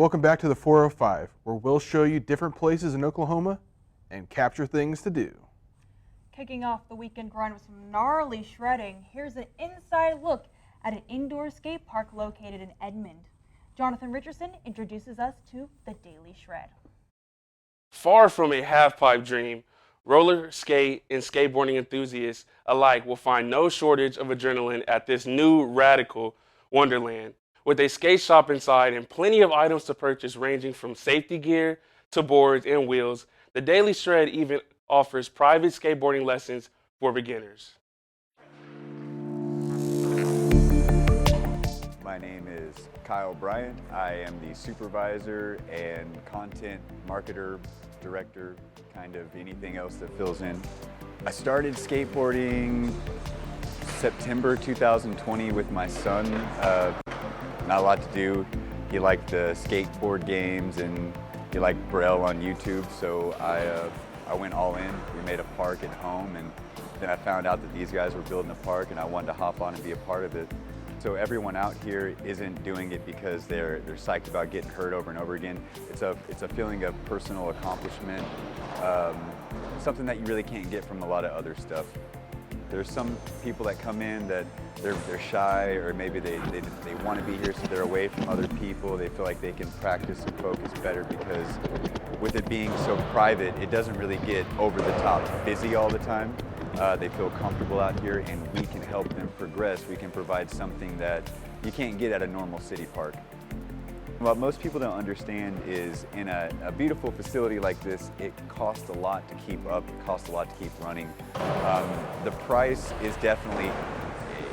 Welcome back to the 405, where we'll show you different places in Oklahoma and capture things to do. Kicking off the weekend grind with some gnarly shredding, here's an inside look at an indoor skate park located in Edmond. Jonathan Richardson introduces us to the Daily Shred. Far from a half-pipe dream, roller skate and skateboarding enthusiasts alike will find no shortage of adrenaline at this new radical wonderland. With a skate shop inside and plenty of items to purchase ranging from safety gear to boards and wheels, the Daily Shred even offers private skateboarding lessons for beginners. My name is Kyle Bryant. I am the supervisor and content marketer, director, kind of anything else that fills in. I started skateboarding September 2020 with my son. Not a lot to do. He liked the skateboard games and he liked Braille on YouTube, so I went all in. We made a park at home, and then I found out that these guys were building a park and I wanted to hop on and be a part of it. So everyone out here isn't doing it because they're psyched about getting hurt over and over again. It's a feeling of personal accomplishment, something that you really can't get from a lot of other stuff. There's some people that come in that they're shy, or maybe they want to be here so they're away from other people. They feel like they can practice and focus better because with it being so private, it doesn't really get over the top busy all the time. They feel comfortable out here, and we can help them progress. We can provide something that you can't get at a normal city park. What most people don't understand is in a beautiful facility like this, it costs a lot to keep up, it costs a lot to keep running. The price is definitely,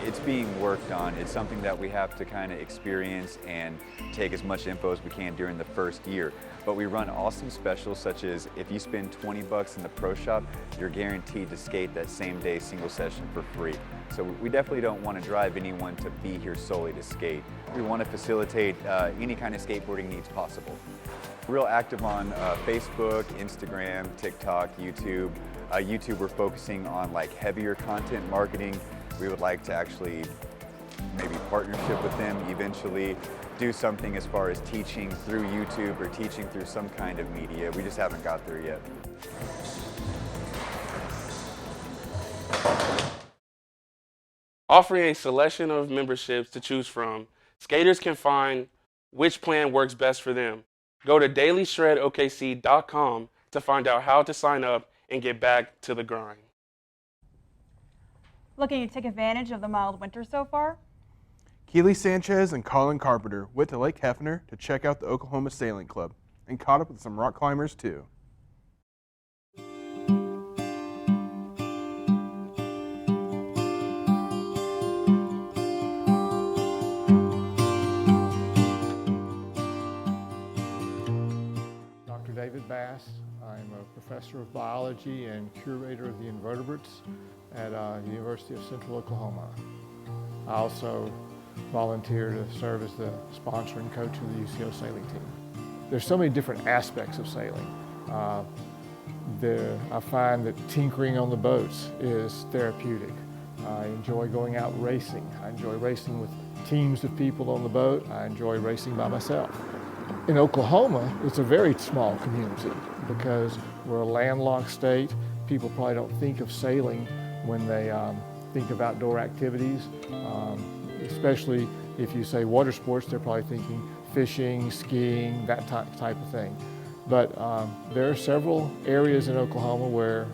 it's being worked on. It's something that we have to kind of experience and take as much info as we can during the first year. But we run awesome specials, such as if you spend 20 bucks in the pro shop, you're guaranteed to skate that same day single session for free. So we definitely don't want to drive anyone to be here solely to skate. We want to facilitate any kind of skateboarding needs possible. We're real active on Facebook, Instagram, TikTok, YouTube. YouTube, we're focusing on like heavier content marketing. We would like to actually maybe partnership with them eventually, do something as far as teaching through YouTube or teaching through some kind of media. We just haven't got there yet. Offering a selection of memberships to choose from, skaters can find which plan works best for them. Go to dailyshredokc.com to find out how to sign up and get back to the grind. Looking to take advantage of the mild winter so far? Keely Sanchez and Colin Carpenter went to Lake Hefner to check out the Oklahoma Sailing Club and caught up with some rock climbers too. Dr. David Bass. I'm a professor of biology and curator of the invertebrates at the University of Central Oklahoma. I also volunteer to serve as the sponsor and coach of the UCO sailing team. There's so many different aspects of sailing. I find that tinkering on the boats is therapeutic. I enjoy going out racing. I enjoy racing with teams of people on the boat. I enjoy racing by myself. In Oklahoma, it's a very small community because we're a landlocked state. People probably don't think of sailing when they think of outdoor activities, especially if you say water sports, they're probably thinking fishing, skiing, that type of thing. But there are several areas in Oklahoma where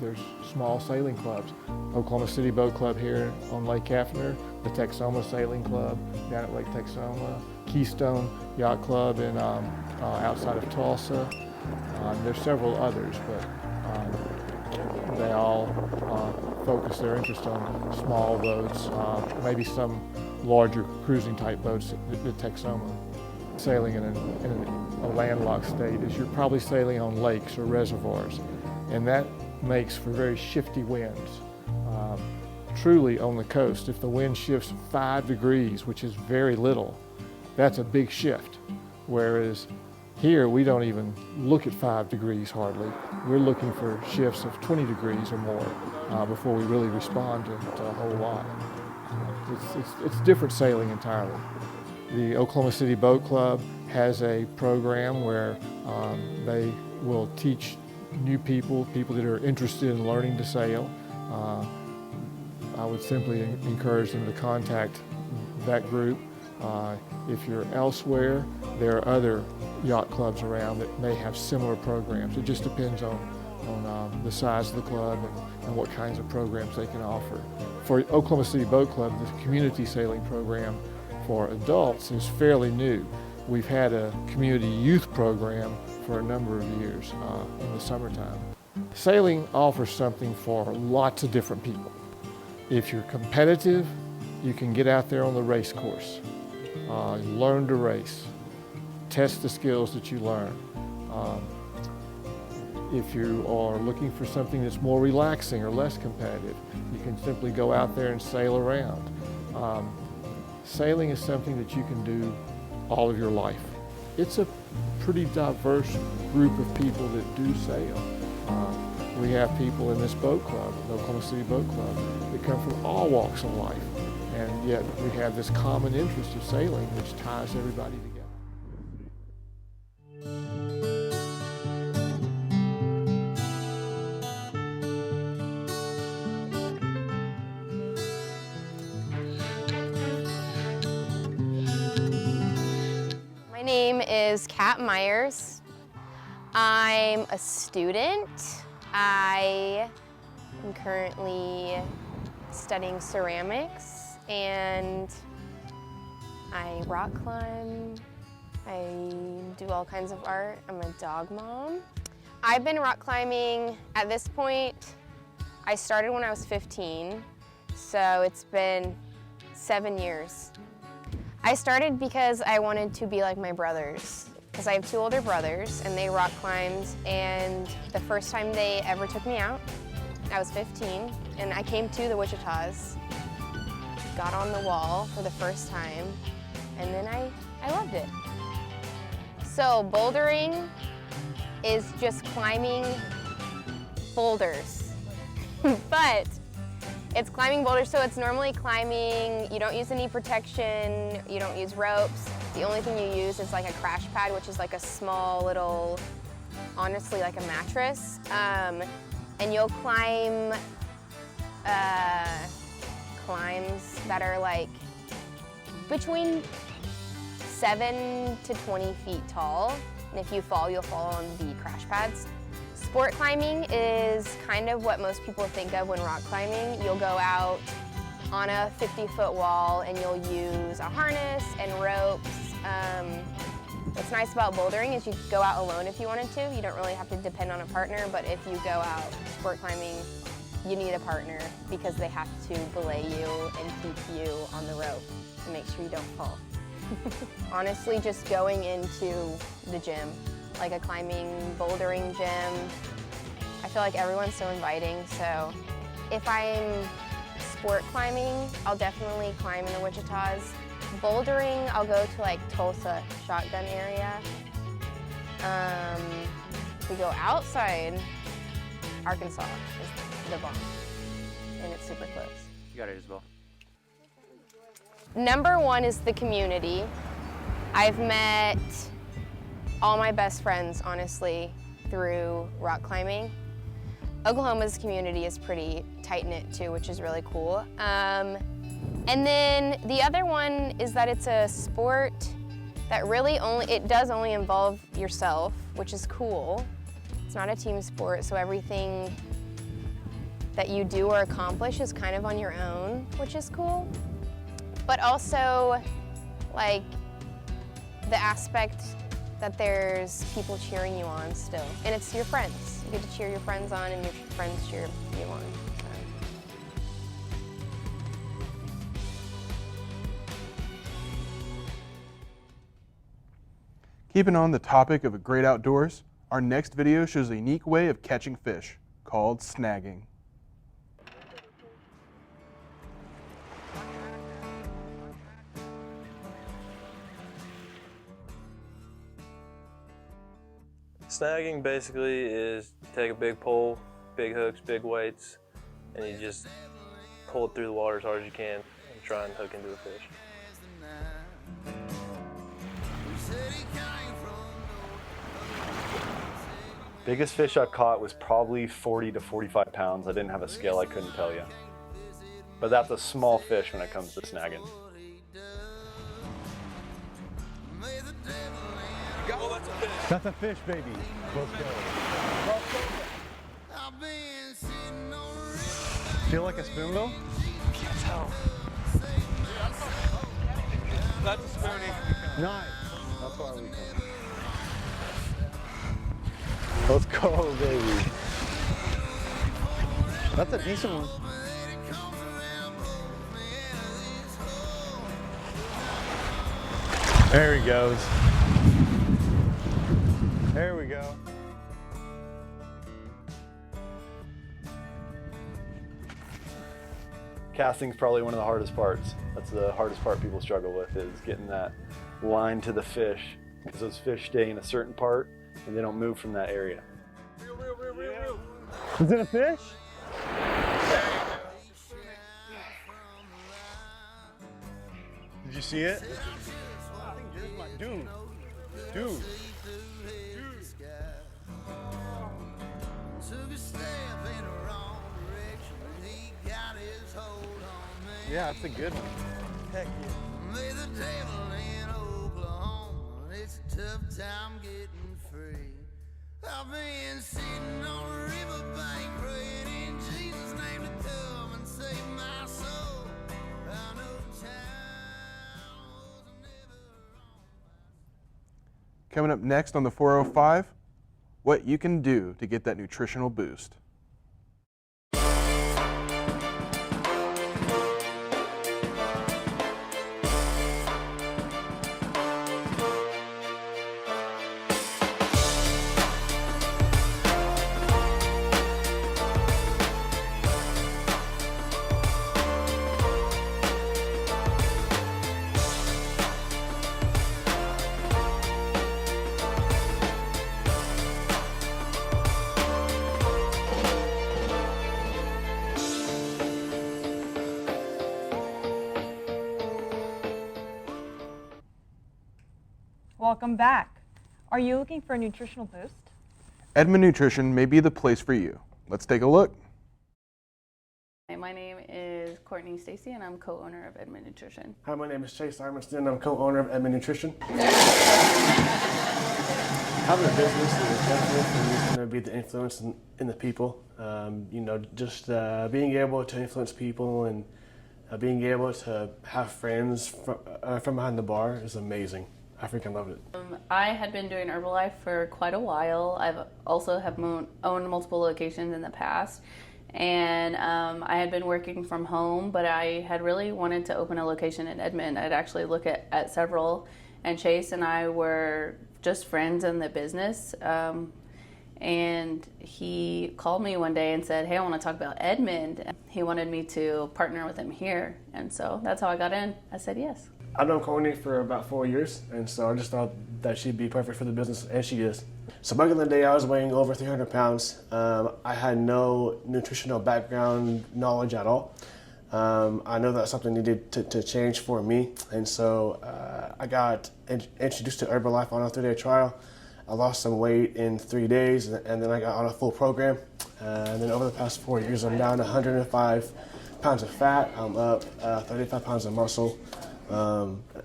there's small sailing clubs. Oklahoma City Boat Club here on Lake Hefner, the Texoma Sailing Club down at Lake Texoma, Keystone Yacht Club in, outside of Tulsa. There's several others, but they all focus their interest on small boats, maybe some larger cruising type boats at Texoma. Sailing in a landlocked state is you're probably sailing on lakes or reservoirs, and that makes for very shifty winds. Truly on the coast, if the wind shifts 5 degrees, which is very little, that's a big shift. Whereas here, we don't even look at 5 degrees hardly. We're looking for shifts of 20 degrees or more before we really respond to a whole lot. It's different sailing entirely. The Oklahoma City Boat Club has a program where they will teach new people that are interested in learning to sail. I would simply encourage them to contact that group. If you're elsewhere, there are other yacht clubs around that may have similar programs. It just depends on the size of the club and what kinds of programs they can offer. For Oklahoma City Boat Club, the community sailing program for adults is fairly new. We've had a community youth program for a number of years in the summertime. Sailing offers something for lots of different people. If you're competitive, you can get out there on the race course, learn to race, test the skills that you learn. If you are looking for something that's more relaxing or less competitive, you can simply go out there and sail around. Sailing is something that you can do all of your life. It's a pretty diverse group of people that do sail. We have people in this boat club, the Oklahoma City Boat Club, that come from all walks of life, and yet we have this common interest of sailing which ties everybody together. My name is Kat Myers. I'm a student. I am currently studying ceramics and I rock climb. I do all kinds of art. I'm a dog mom. I've been rock climbing at this point. I started when I was 15, so it's been 7 years. I started because I wanted to be like my brothers, because I have 2 older brothers and they rock climbed, and the first time they ever took me out, I was 15 and I came to the Wichitas, got on the wall for the first time, and then I loved it. So bouldering is just climbing boulders, but it's climbing boulders, so it's normally climbing, you don't use any protection, you don't use ropes. The only thing you use is like a crash pad, which is like a small little, honestly like a mattress. And you'll climb climbs that are like between 7 to 20 feet tall. And if you fall, you'll fall on the crash pads. Sport climbing is kind of what most people think of when rock climbing. You'll go out on a 50-foot wall and you'll use a harness and ropes. What's nice about bouldering is you could go out alone if you wanted to. You don't really have to depend on a partner, but if you go out sport climbing, you need a partner because they have to belay you and keep you on the rope to make sure you don't fall. Honestly, just going into the gym, like a climbing, bouldering gym. I feel like everyone's so inviting, so if I'm sport climbing, I'll definitely climb in the Wichitas. Bouldering, I'll go to like Tulsa Shotgun area. If we go outside, Arkansas is the bomb, and it's super close. You got it, Isabel. Number one is the community. I've met all my best friends, honestly, through rock climbing. Oklahoma's community is pretty tight-knit too, which is really cool. And then the other one is that it's a sport that really it does only involve yourself, which is cool. It's not a team sport, so everything that you do or accomplish is kind of on your own, which is cool. But also, like, the aspect that there's people cheering you on still. And it's your friends. You get to cheer your friends on and your friends cheer you on. Keeping on the topic of a great outdoors, our next video shows a unique way of catching fish called snagging. Snagging basically is you take a big pole, big hooks, big weights, and you just pull it through the water as hard as you can and try and hook into a fish. Biggest fish I caught was probably 40 to 45 pounds. I didn't have a scale, I couldn't tell you. But that's a small fish when it comes to snagging. That's a fish, baby. Let's go. Feel like a spoonbill? Can't tell. That's a spoonie. Nice. That's why we come. Let's go, baby. That's a decent one. There he goes. There we go. Casting's probably one of the hardest parts. That's the hardest part people struggle with, is getting that line to the fish, because those fish stay in a certain part and they don't move from that area. Is it a fish? Did you see it? Dude. Dude. Yeah, that's a good one. Heck yeah. It's a tough time getting free. I've been sitting on a riverbank praying in Jesus' name to come and save my soul. I know time was never wrong. Coming up next on the 405, what you can do to get that nutritional boost. Welcome back. Are you looking for a nutritional boost? Edmond Nutrition may be the place for you. Let's take a look. Hi, my name is Courtney Stacy, and I'm co-owner of Edmond Nutrition. Hi, my name is Chase Armiston. I'm co-owner of Edmond Nutrition. Having a business is definitely going to be the influence in the people. Just being able to influence people and being able to have friends from behind the bar is amazing. I freaking love it. I had been doing Herbalife for quite a while. I've also owned multiple locations in the past. And I had been working from home, but I had really wanted to open a location in Edmond. I'd actually look at several, and Chase and I were just friends in the business. And he called me one day and said, hey, I want to talk about Edmond. He wanted me to partner with him here. And so that's how I got in. I said yes. I've known Courtney for about 4 years, and so I just thought that she'd be perfect for the business, and she is. So back in the day, I was weighing over 300 pounds. I had no nutritional background knowledge at all. I know that something needed to change for me, and so I got introduced to Herbalife on a 3-day trial. I lost some weight in 3 days, and then I got on a full program. And then over the past 4 years, I'm down 105 pounds of fat. I'm up 35 pounds of muscle.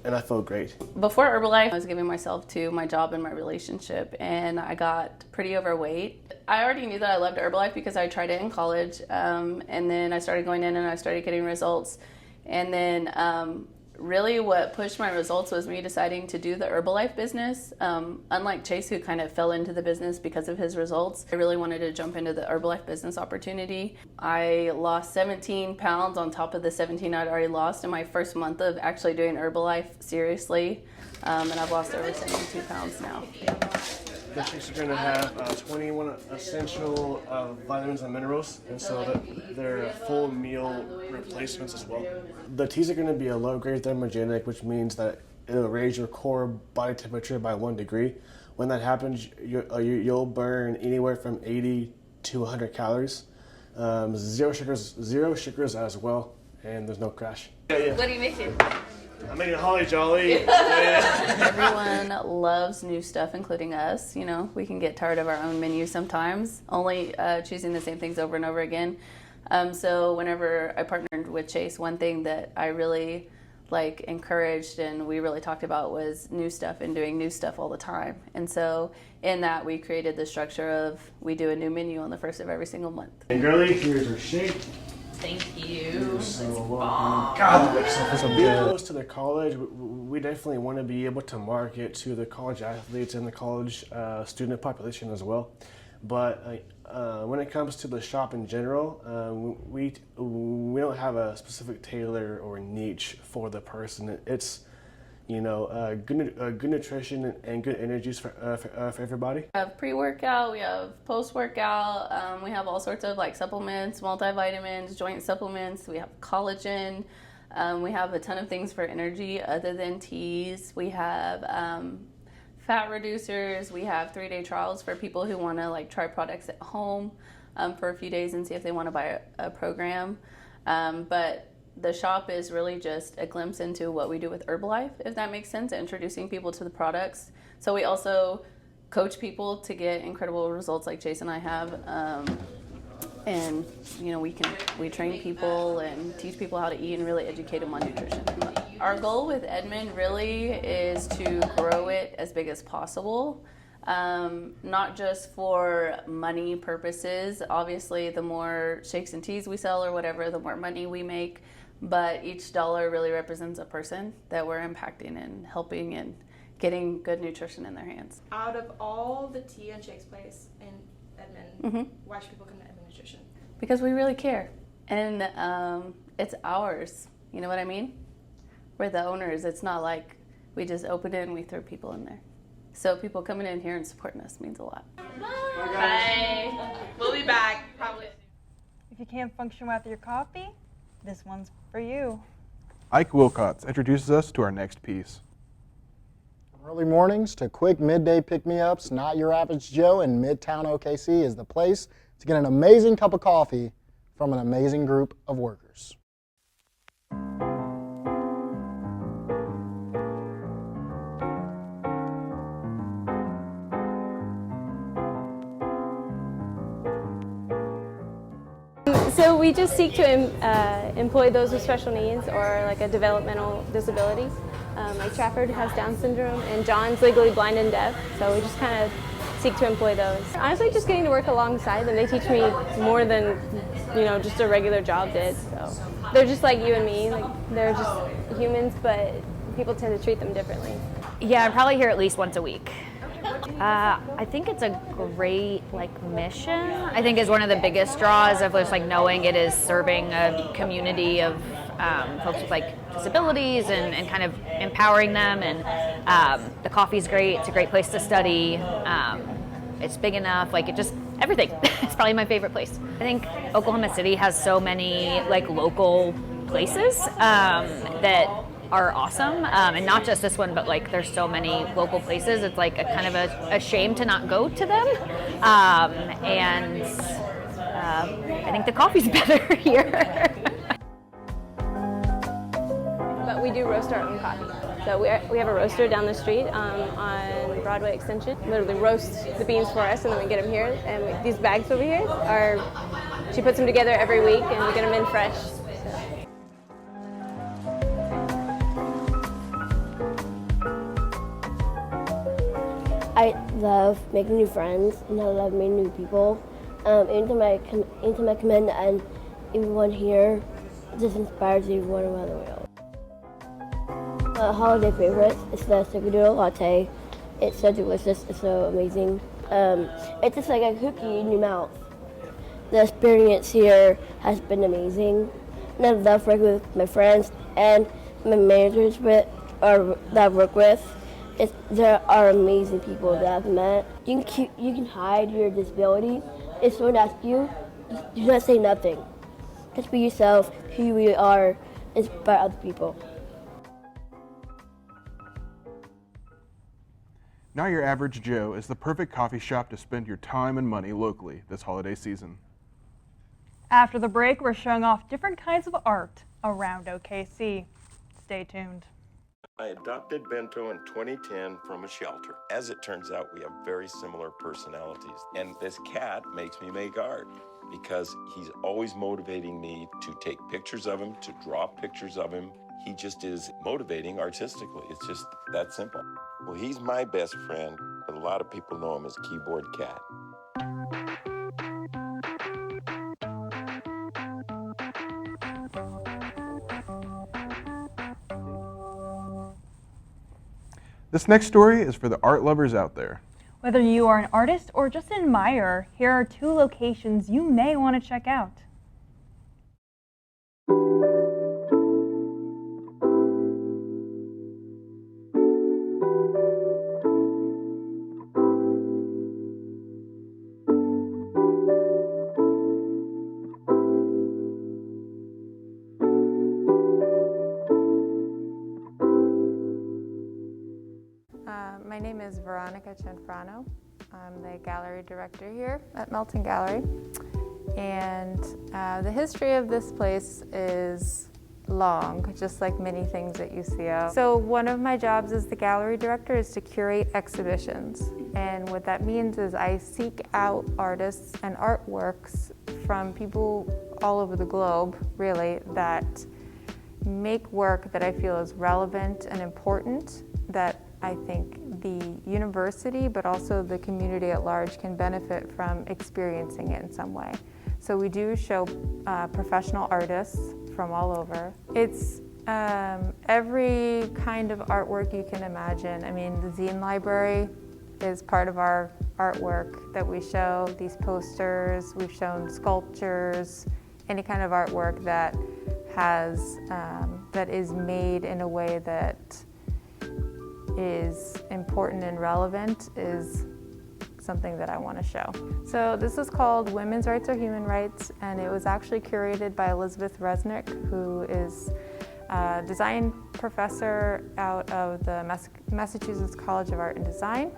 And I felt great. Before Herbalife, I was giving myself to my job and my relationship, and I got pretty overweight. I already knew that I loved Herbalife because I tried it in college, and then I started going in and I started getting results. And then really what pushed my results was me deciding to do the Herbalife business. Unlike Chase, who kind of fell into the business because of his results, I really wanted to jump into the Herbalife business opportunity. I lost 17 pounds on top of the 17 I'd already lost in my first month of actually doing Herbalife seriously, and I've lost over 72 pounds now. The shakes are going to have 21 essential vitamins and minerals, and so they're full meal replacements as well. The teas are going to be a low-grade thermogenic, which means that it'll raise your core body temperature by 1 degree. When that happens, you'll burn anywhere from 80 to 100 calories. Zero sugars as well, and there's no crash. What are you making? I'm making a Holly Jolly. Everyone loves new stuff, including us. You know, we can get tired of our own menu sometimes, only choosing the same things over and over again. So whenever I partnered with Chase, one thing that I really encouraged and we really talked about was new stuff and doing new stuff all the time. And so in that, we created the structure of we do a new menu on the first of every single month. Hey girlie, here's your shake. Thank you. So welcome. God, it's a big close to the college. We definitely want to be able to market to the college athletes and the college student population as well. But when it comes to the shop in general, we don't have a specific tailor or niche for the person. It's good nutrition and good energies for everybody. We have pre-workout, we have post-workout, we have all sorts of supplements, multivitamins, joint supplements, we have collagen, we have a ton of things for energy other than teas. We have fat reducers, we have 3-day trials for people who want to try products at home for a few days and see if they want to buy a program. But the shop is really just a glimpse into what we do with Herbalife, if that makes sense, introducing people to the products. So we also coach people to get incredible results like Chase and I have. And we train people and teach people how to eat and really educate them on nutrition. Our goal with Edmond really is to grow it as big as possible. Not just for money purposes. Obviously, the more shakes and teas we sell or whatever, the more money we make. But each dollar really represents a person that we're impacting and helping and getting good nutrition in their hands. Out of all the tea and shakes place in Edmond, why should people come to Edmond Nutrition? Because we really care. And it's ours. You know what I mean? We're the owners. It's not like we just open it and we throw people in there. So people coming in here and supporting us means a lot. Bye. We'll be back probably. If you can't function without your coffee, this one's for you. Ike Wilcots introduces us to our next piece. Early mornings to quick midday pick-me-ups, Not Your Average Joe in Midtown OKC is the place to get an amazing cup of coffee from an amazing group of workers. So we just seek to employ those with special needs or a developmental disability. Like Trafford has Down syndrome and John's legally blind and deaf, so we just kind of seek to employ those. Honestly, just getting to work alongside them, they teach me more than just a regular job did. So they're just like you and me, they're just humans, but people tend to treat them differently. Yeah, I'm probably here at least once a week. I think it's a great mission. I think is one of the biggest draws of just knowing it is serving a community of folks with disabilities and kind of empowering them. And the coffee's great. It's a great place to study. It's big enough. It just everything. It's probably my favorite place. I think Oklahoma City has so many local places that are awesome, and not just this one, but there's so many local places. It's a kind of a shame to not go to them, and I think the coffee's better here. But we do roast our own coffee. So we have a roaster down the street on Broadway Extension. Literally roast the beans for us, and then we get them here. And these bags over here she puts them together every week, and we get them in fresh. I love making new friends and I love meeting new people. Anytime I come in and everyone here just inspires everyone around the world. Holiday favorites is the Snickerdoodle latte. It's so delicious, it's so amazing. It's just like a cookie in your mouth. The experience here has been amazing. And I love working with my friends and my managers that I work with. There are amazing people that I've met. You can hide your disability. If someone asks you, do not say nothing. Just be yourself, who you are, inspire other people. Not Your Average Joe is the perfect coffee shop to spend your time and money locally this holiday season. After the break, we're showing off different kinds of art around OKC. Stay tuned. I adopted Bento in 2010 from a shelter. As it turns out, we have very similar personalities. And this cat makes me make art because he's always motivating me to take pictures of him, to draw pictures of him. He just is motivating artistically. It's just that simple. Well, he's my best friend, but a lot of people know him as Keyboard Cat. This next story is for the art lovers out there. Whether you are an artist or just an admirer, here are 2 locations you may want to check out. My name is Veronica Cianfrano. I'm the gallery director here at Melton Gallery. And the history of this place is long, just like many things that you see out. So one of my jobs as the gallery director is to curate exhibitions. And what that means is I seek out artists and artworks from people all over the globe, really, that make work that I feel is relevant and important, that I think the university, but also the community at large, can benefit from experiencing it in some way. So we do show professional artists from all over. It's every kind of artwork you can imagine. I mean, the zine library is part of our artwork that we show. These posters, we've shown sculptures, any kind of artwork that has, that is made in a way that is important and relevant is something that I want to show. So this is called Women's Rights Are Human Rights, and it was actually curated by Elizabeth Resnick, who is a design professor out of the Massachusetts College of Art and Design.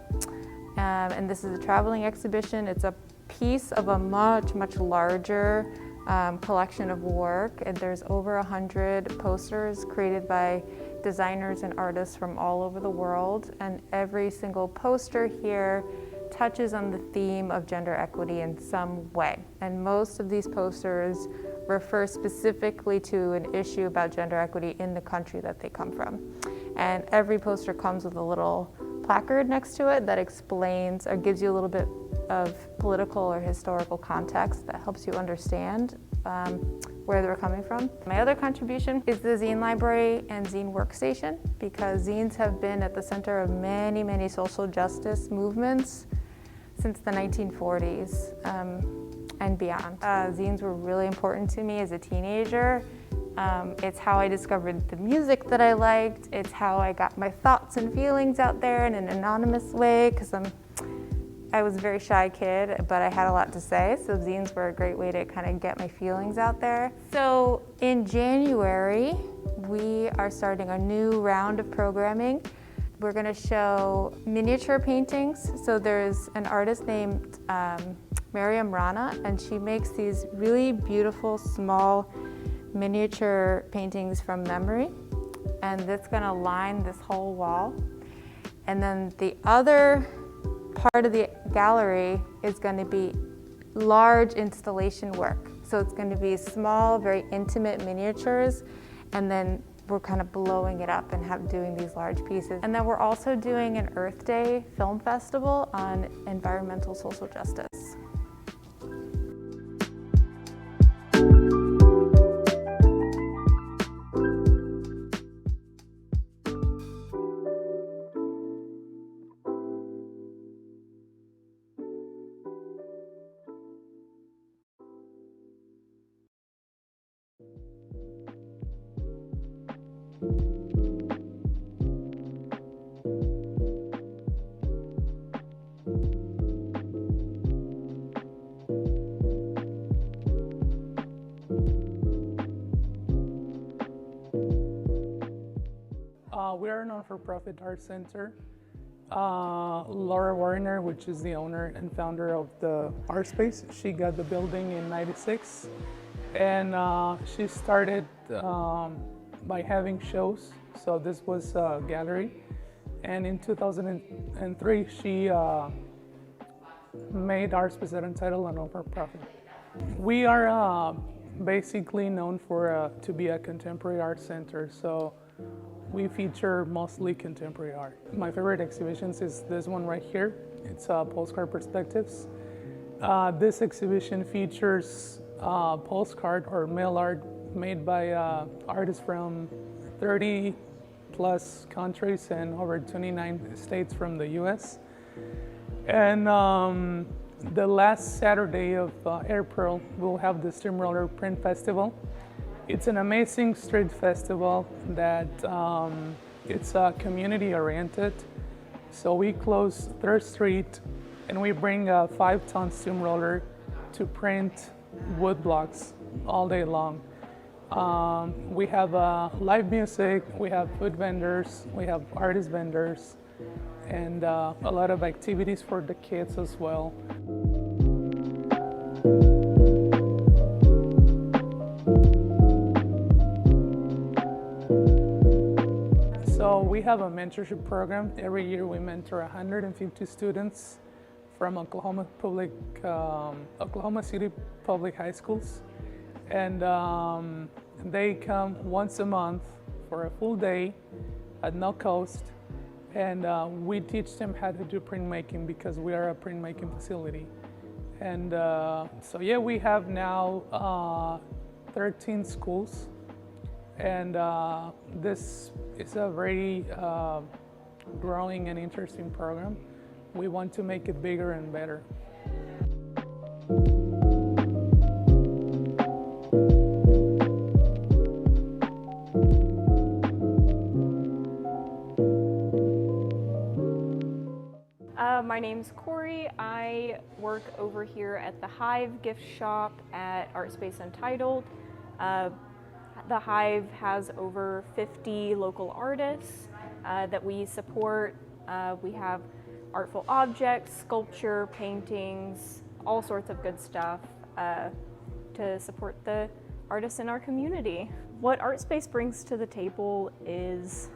And this is a traveling exhibition. It's a piece of a much, much larger collection of work, and there's over 100 posters created by designers and artists from all over the world, and every single poster here touches on the theme of gender equity in some way. And most of these posters refer specifically to an issue about gender equity in the country that they come from. And every poster comes with a little placard next to it that explains or gives you a little bit of political or historical context that helps you understand where they're coming from. My other contribution is the zine library and zine workstation, because zines have been at the center of many, many social justice movements since the 1940s and beyond. Zines were really important to me as a teenager. It's how I discovered the music that I liked. It's how I got my thoughts and feelings out there in an anonymous way, because I was a very shy kid, but I had a lot to say, so zines were a great way to kind of get my feelings out there. So in January, we are starting a new round of programming. We're going to show miniature paintings. So there's an artist named Mariam Rana, and she makes these really beautiful, small, miniature paintings from memory. And that's going to line this whole wall. And then the other part of the gallery is going to be large installation work. So it's going to be small, very intimate miniatures, and then we're kind of blowing it up and doing these large pieces. And then we're also doing an Earth Day film festival on environmental social justice. We are a non-for-profit art center. Laura Warner, which is the owner and founder of the Art Space, she got the building in '96, and she started by having shows. So this was a gallery. And in 2003, she made Art Space at Untitled a non-profit. We are basically known for to be a contemporary art center. So we feature mostly contemporary art. My favorite exhibitions is this one right here. It's Postcard Perspectives. This exhibition features postcard or mail art made by artists from 30 plus countries and over 29 states from the US. And the last Saturday of April, we'll have the Steamroller Print Festival. It's an amazing street festival that it's community oriented. So we close 3rd Street and we bring a 5-ton steamroller to print wood blocks all day long. We have live music, we have food vendors, we have artist vendors, and a lot of activities for the kids as well. So we have a mentorship program. Every year we mentor 150 students from Oklahoma City Public High Schools. And they come once a month for a full day at no cost. And we teach them how to do printmaking because we are a printmaking facility. And so yeah, we have now 13 schools. And this is a very growing and interesting program. We want to make it bigger and better. My name's Corey. I work over here at the Hive gift shop at Art Space Untitled. The Hive has over 50 local artists that we support. We have artful objects, sculpture, paintings, all sorts of good stuff to support the artists in our community. What Art Space brings to the table is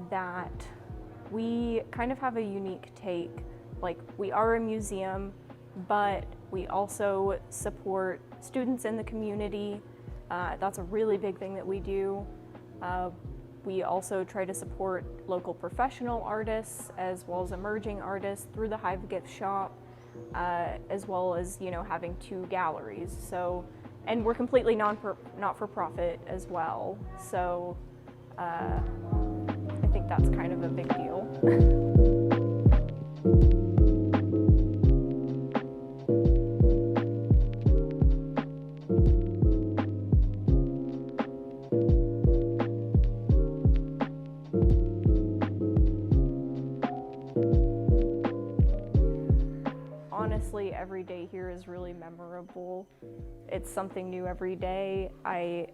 that we kind of have a unique take. Like, we are a museum, but we also support students in the community. That's a really big thing that we do. We also try to support local professional artists as well as emerging artists through the Hive gift shop, as well as, you know, having 2 galleries. So, and we're completely not-for-profit as well. So I think that's kind of a big deal. Honestly, every day here is really memorable. It's something new every day. I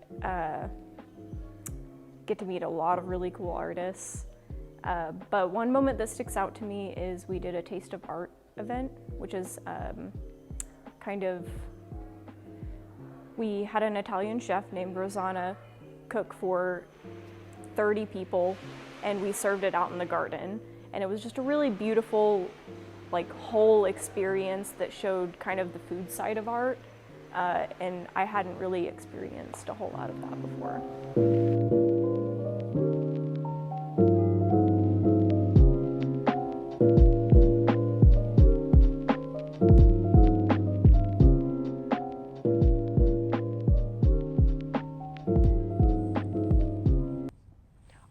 get to meet a lot of really cool artists. But one moment that sticks out to me is we did a Taste of Art event, which is we had an Italian chef named Rosanna cook for 30 people, and we served it out in the garden. And it was just a really beautiful, like, whole experience that showed kind of the food side of art. And I hadn't really experienced a whole lot of that before.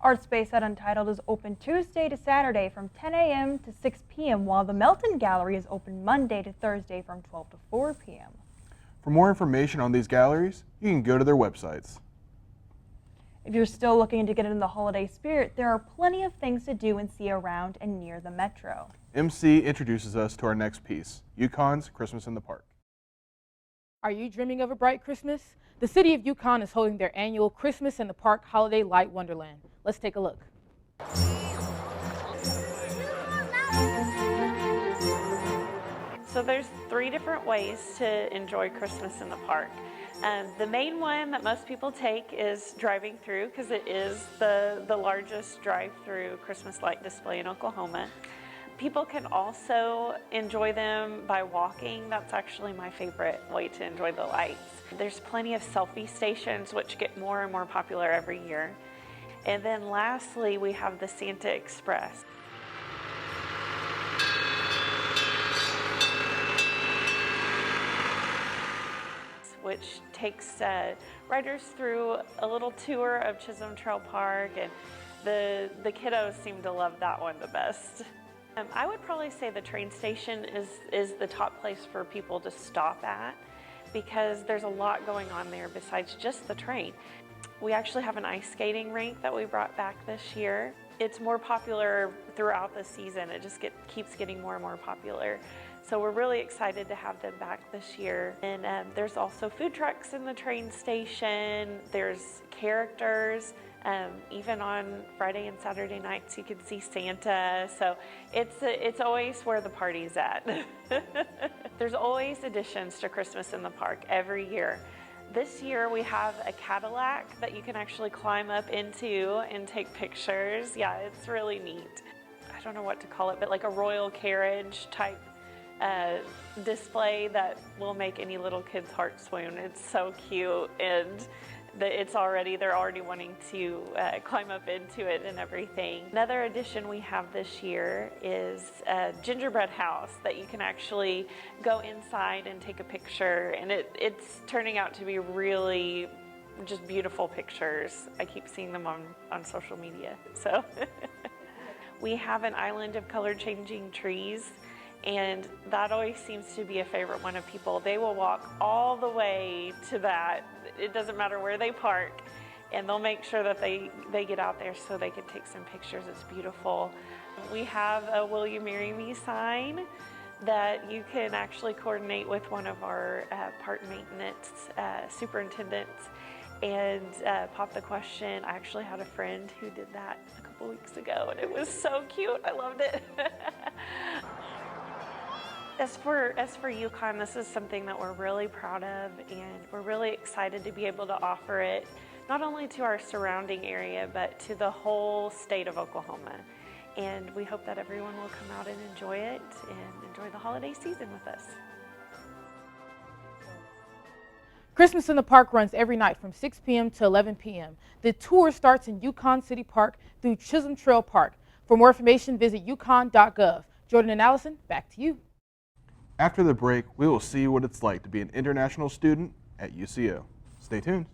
Art Space at Untitled is open Tuesday to Saturday from 10 a.m. to 6 p.m., while the Melton Gallery is open Monday to Thursday from 12 to 4 p.m. For more information on these galleries, you can go to their websites. If you're still looking to get into the holiday spirit, there are plenty of things to do and see around and near the Metro. MC introduces us to our next piece, UConn's Christmas in the Park. Are you dreaming of a bright Christmas? The city of Yukon is holding their annual Christmas in the Park Holiday Light Wonderland. Let's take a look. So there's 3 different ways to enjoy Christmas in the park. The main one that most people take is driving through because it is the largest drive-through Christmas light display in Oklahoma. People can also enjoy them by walking. That's actually my favorite way to enjoy the lights. There's plenty of selfie stations which get more and more popular every year. And then lastly, we have the Santa Express. Which takes riders through a little tour of Chisholm Trail Park, and the kiddos seem to love that one the best. I would probably say the train station is the top place for people to stop at because there's a lot going on there besides just the train. We actually have an ice skating rink that we brought back this year. It's more popular throughout the season. It just keeps getting more and more popular. So we're really excited to have them back this year. And there's also food trucks in the train station. There's characters. Even on Friday and Saturday nights, you can see Santa. So it's always where the party's at. There's always additions to Christmas in the park every year. This year we have a Cadillac that you can actually climb up into and take pictures. Yeah, it's really neat. I don't know what to call it, but like a royal carriage type display that will make any little kid's heart swoon. It's so cute, and they're already wanting to climb up into it and everything. Another addition we have this year is a gingerbread house that you can actually go inside and take a picture, and it's turning out to be really just beautiful pictures. I keep seeing them on social media. So we have an island of color changing trees, and that always seems to be a favorite one of people. They will walk all the way to that. It doesn't matter where they park, and they'll make sure that they get out there so they can take some pictures. It's beautiful. We have a Will You Marry Me sign that you can actually coordinate with one of our park maintenance superintendents and pop the question. I actually had a friend who did that a couple weeks ago, and it was so cute. I loved it. As for UConn, this is something that we're really proud of, and we're really excited to be able to offer it not only to our surrounding area, but to the whole state of Oklahoma. And we hope that everyone will come out and enjoy it and enjoy the holiday season with us. Christmas in the Park runs every night from 6 p.m. to 11 p.m. The tour starts in Yukon City Park through Chisholm Trail Park. For more information, visit yukon.gov. Jordan and Allison, back to you. After the break, we will see what it's like to be an international student at UCO. Stay tuned.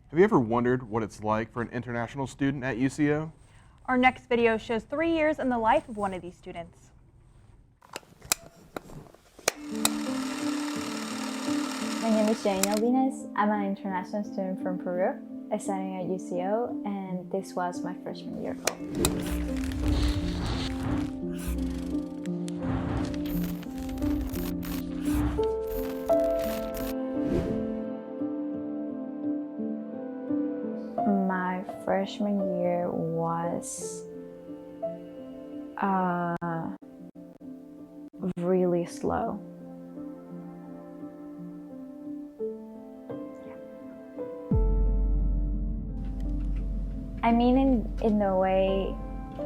Have you ever wondered what it's like for an international student at UCO? Our next video shows 3 years in the life of one of these students. My name is Jane Albinas. I'm an international student from Peru, studying at UCO, and this was my freshman year. My freshman year was really slow. I mean, in the way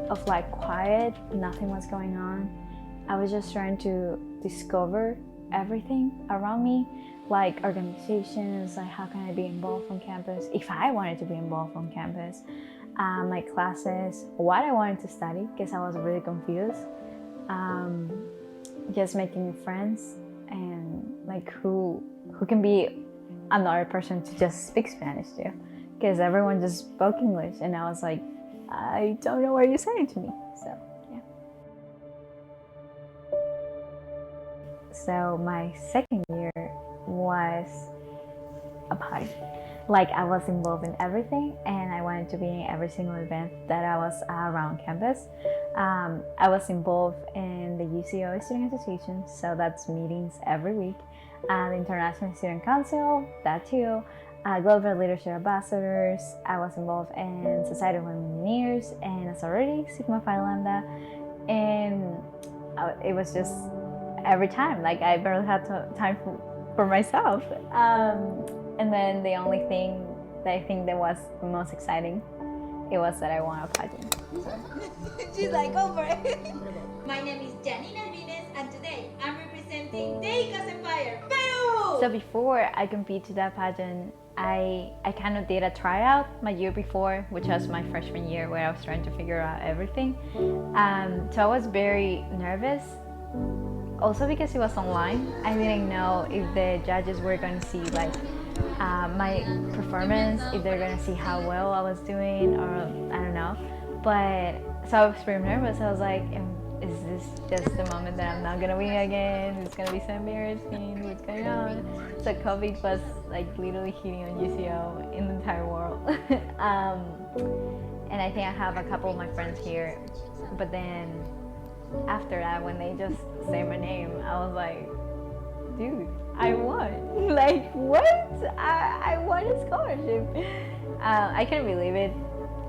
of like quiet, nothing was going on. I was just trying to discover everything around me, like organizations, like how can I be involved on campus, if I wanted to be involved on campus, my classes, what I wanted to study, because I was really confused. Just making friends and like who can be another person to just speak Spanish to. Because everyone just spoke English, and I was like, I don't know what you're saying to me. So, yeah. So my second year was a party. Like I was involved in everything, and I wanted to be in every single event that I was around campus. I was involved in the UCO Student Association, so that's meetings every week. the International Student Council, that too, Global Leadership Ambassadors. I was involved in Society of Women Engineers and a sorority, Sigma Phi Lambda, and it was just every time, like I barely had time for myself. And then the only thing that I think that was the most exciting, it was that I won a pageant. She's like, go for it. My name is Janina Alvines, and today I'm representing Deicas Empire, Peru! So before I compete to that pageant, I kind of did a tryout my year before, which was my freshman year, where I was trying to figure out everything. So I was very nervous. Also because it was online, I didn't know if the judges were going to see like my performance, if they're going to see how well I was doing, or I don't know. But so I was pretty nervous. I was like, is this just the moment that I'm not going to win again? It's going to be so embarrassing. What's going on? So COVID was like literally hitting on UCO in the entire world. And I think I have a couple of my friends here, but then after that, when they just say my name, I was like, dude, I won. Like, what? I won a scholarship. I couldn't believe it.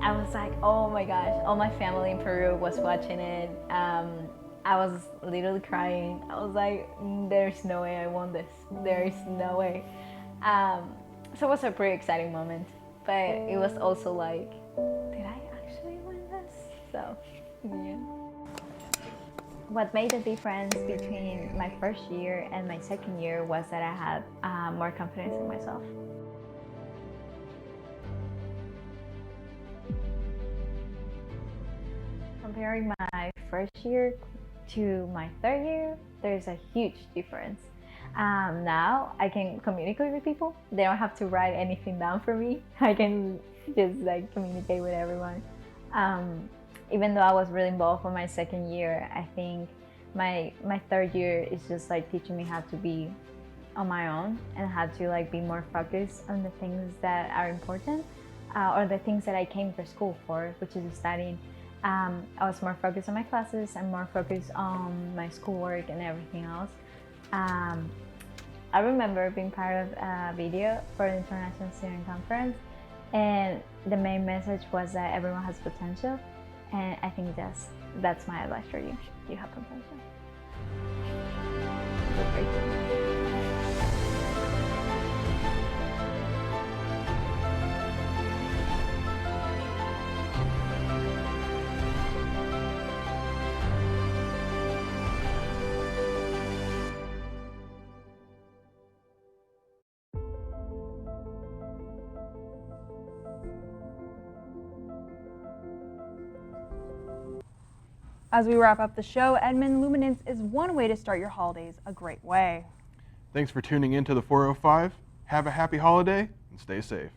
I was like, oh my gosh. All my family in Peru was watching it. I was literally crying. I was like, there's no way I won this. There is no way. So it was a pretty exciting moment. But it was also like, did I actually win this? So, yeah. What made the difference between my first year and my second year was that I had more confidence in myself. Comparing my first year to my third year, there's a huge difference. Now I can communicate with people. They don't have to write anything down for me. I can just like communicate with everyone. Even though I was really involved for my second year, I think my third year is just like teaching me how to be on my own and how to like be more focused on the things that are important, or the things that I came to school for, which is studying. I was more focused on my classes and more focused on my schoolwork and everything else. I remember being part of a video for the International Student Conference, and the main message was that everyone has potential. And I think that's my advice for you. You have potential. As we wrap up the show, Edmond Luminance is one way to start your holidays a great way. Thanks for tuning in to the 405. Have a happy holiday and stay safe.